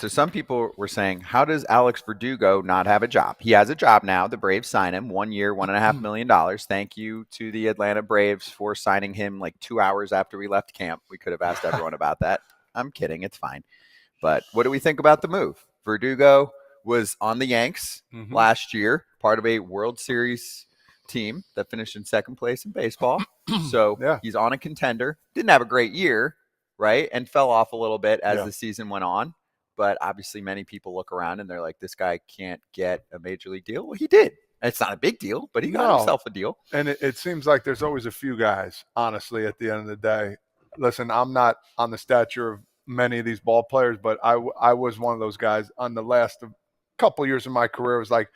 So some people were saying, how does Alex Verdugo not have a job? He has a job now. The Braves sign him 1 year, $1.5 million. Thank you to the Atlanta Braves for signing him like 2 hours after we left camp. We could have asked everyone about that. I'm kidding. It's fine. But what do we think about the move? Verdugo was on the Yanks last year, part of a World Series team that finished in second place in baseball. So he's on a contender. Didn't have a great year, right? And fell off a little bit as the season went on. But obviously many people look around and they're like, this guy can't get a major league deal. Well, he did. It's not a big deal, but he got himself a deal. And it seems like there's always a few guys, honestly, at the end of the day. Listen, I'm not on the stature of many of these ball players, but I was one of those guys on the last couple years of my career. It was like,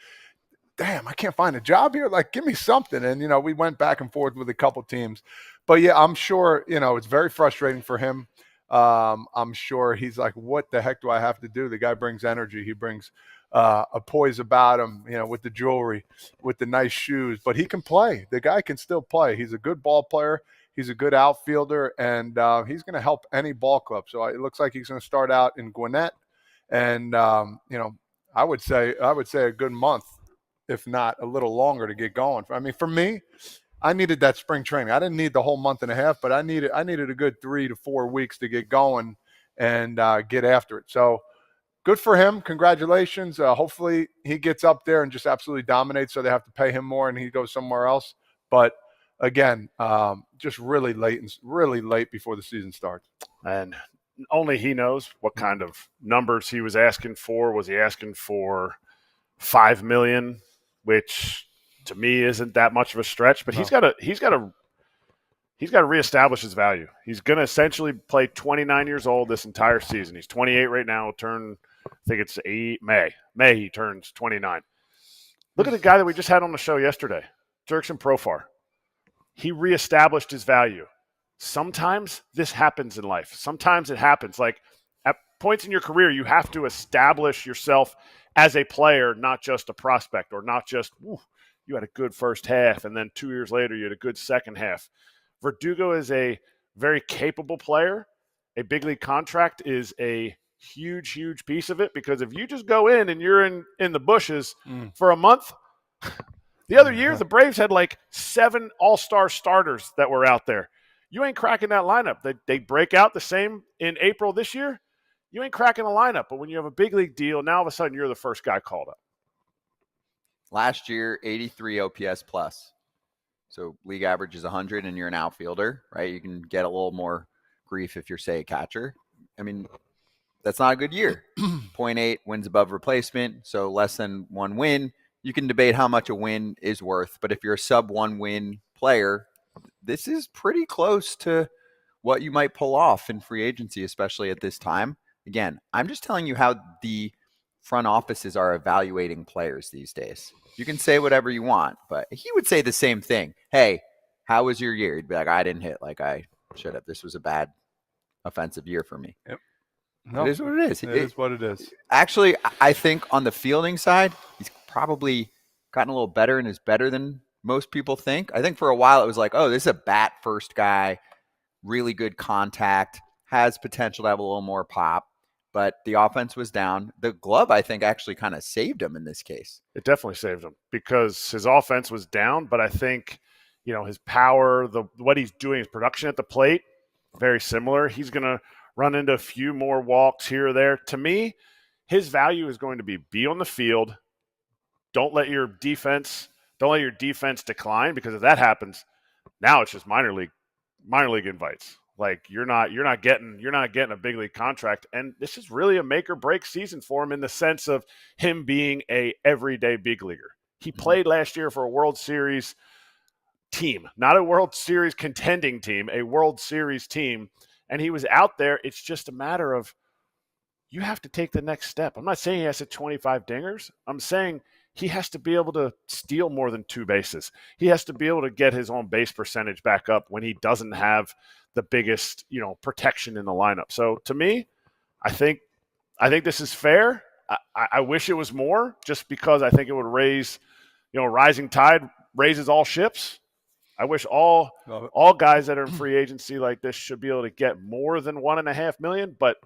damn, I can't find a job here. Like, give me something. And, we went back and forth with a couple teams. But, yeah, I'm sure, it's very frustrating for him. I'm sure he's like, what the heck do I have to do? The guy brings energy. He brings a poise about him, with the jewelry, with the nice shoes. But he can play. The guy can still play. He's a good ball player. He's a good outfielder, and he's going to help any ball club. So it looks like he's going to start out in Gwinnett. And, I would say a good month, if not a little longer, to get going. I mean, for me, I needed that spring training. I didn't need the whole month and a half, but I needed a good 3 to 4 weeks to get going and get after it. So good for him. Congratulations. Hopefully he gets up there and just absolutely dominates so they have to pay him more and he goes somewhere else. But, again, just really late before the season starts. And only he knows what kind of numbers he was asking for. Was he asking for $5 million, which – to me isn't that much of a stretch, but he's got to reestablish his value. He's going to essentially play 29 years old this entire season. He's 28 right now. I think it's May he turns 29. Look at the guy that we just had on the show yesterday, Jurickson Profar. He reestablished his value. Sometimes this happens in life. Sometimes it happens. Like at points in your career, you have to establish yourself as a player, not just a prospect or not just you had a good first half, and then 2 years later you had a good second half. Verdugo is a very capable player. A big league contract is a huge, huge piece of it because if you just go in and you're in the bushes for a month, the other year the Braves had like 7 all-star starters that were out there. You ain't cracking that lineup. They break out the same in April this year. You ain't cracking the lineup. But when you have a big league deal, now all of a sudden you're the first guy called up. Last year, 83 OPS plus. So league average is 100 and you're an outfielder, right? You can get a little more grief if you're, say, a catcher. I mean, that's not a good year. 0.8 wins above replacement, so less than 1 win. You can debate how much a win is worth, but if you're a sub-1 win player, this is pretty close to what you might pull off in free agency, especially at this time. Again, I'm just telling you how the front offices are evaluating players these days. You can say whatever you want, but he would say the same thing. Hey, how was your year? He'd be like, I didn't hit like I should have. This was a bad offensive year for me. Yep. No, it is what it is. It is what it is. Actually, I think on the fielding side, he's probably gotten a little better and is better than most people think. I think for a while it was like, oh, this is a bat first guy, really good contact, has potential to have a little more pop. But the offense was down. The glove, I think, actually kind of saved him in this case. It definitely saved him because his offense was down. But I think, his power, what he's doing, his production at the plate, very similar. He's going to run into a few more walks here or there. To me, his value is going to be on the field. Don't let your defense decline because if that happens, now it's just minor league invites. Like you're not getting a big league contract, and this is really a make or break season for him in the sense of him being a everyday big leaguer. He played last year for a World Series team, not a World Series contending team, a World Series team, and he was out there. It's just a matter of you have to take the next step. I'm not saying he has to 25 dingers. I'm saying he has to be able to steal more than 2 bases. He has to be able to get his own base percentage back up when he doesn't have the biggest, protection in the lineup. So to me, I think this is fair. I wish it was more just because I think it would raise, rising tide raises all ships. I wish all guys that are in free agency like this should be able to get more than $1.5 million, but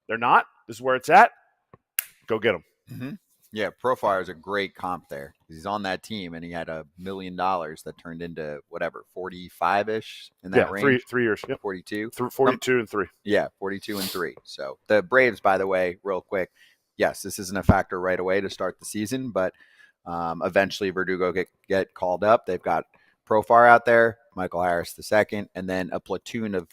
they're not. This is where it's at. go get him. Mm-hmm. Yeah, Profire is a great comp there. He's on that team, and he had $1 million that turned into whatever 45-ish in that range. 3 years. Yep. 42. 42 and 3. Yeah, 42 and 3. So the Braves, by the way, real quick. Yes, this isn't a factor right away to start the season, but eventually Verdugo get called up. They've got Profar out there, Michael Harris II, and then a platoon of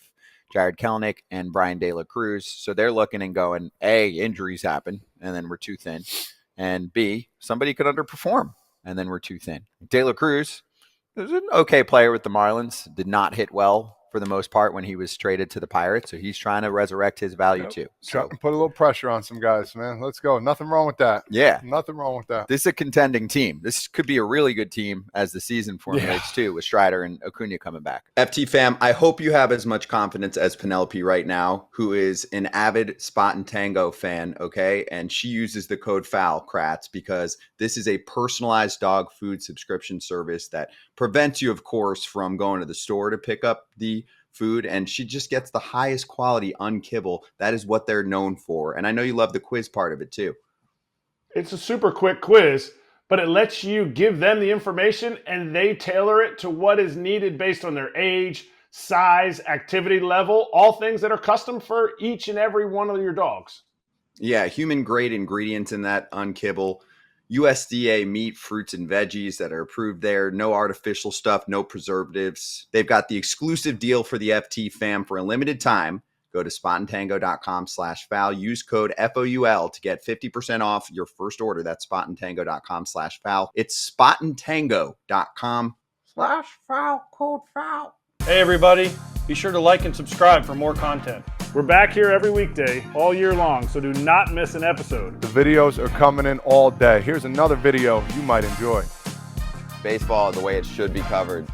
Jared Kelenic and Brian De La Cruz. So they're looking and going, A, injuries happen, and then we're too thin. And B, somebody could underperform, and then we're too thin. De La Cruz is an okay player with the Marlins. Did not hit well for the most part when he was traded to the Pirates. So he's trying to resurrect his value too. So put a little pressure on some guys, man. Let's go. Nothing wrong with that. Yeah. Nothing wrong with that. This is a contending team. This could be a really good team as the season formulates too, with Strider and Acuna coming back. FT fam, I hope you have as much confidence as Penelope right now, who is an avid Spot and Tango fan, okay? And she uses the code FOUL, Kratz, because this is a personalized dog food subscription service that prevents you, of course, from going to the store to pick up the food, and she just gets the highest quality unkibble. That is what they're known for. And I know you love the quiz part of it too. It's a super quick quiz, but it lets you give them the information and they tailor it to what is needed based on their age, size, activity level, all things that are custom for each and every one of your dogs. Yeah, human grade ingredients in that unkibble. USDA meat, fruits, and veggies that are approved there. No artificial stuff, no preservatives. They've got the exclusive deal for the FT fam for a limited time. Go to spotandtango.com/foul. Use code FOUL to get 50% off your first order. That's spotandtango.com/foul. It's spotandtango.com/foul, code FOUL. Hey everybody, be sure to like and subscribe for more content. We're back here every weekday, all year long, so do not miss an episode. The videos are coming in all day. Here's another video you might enjoy. Baseball the way it should be covered.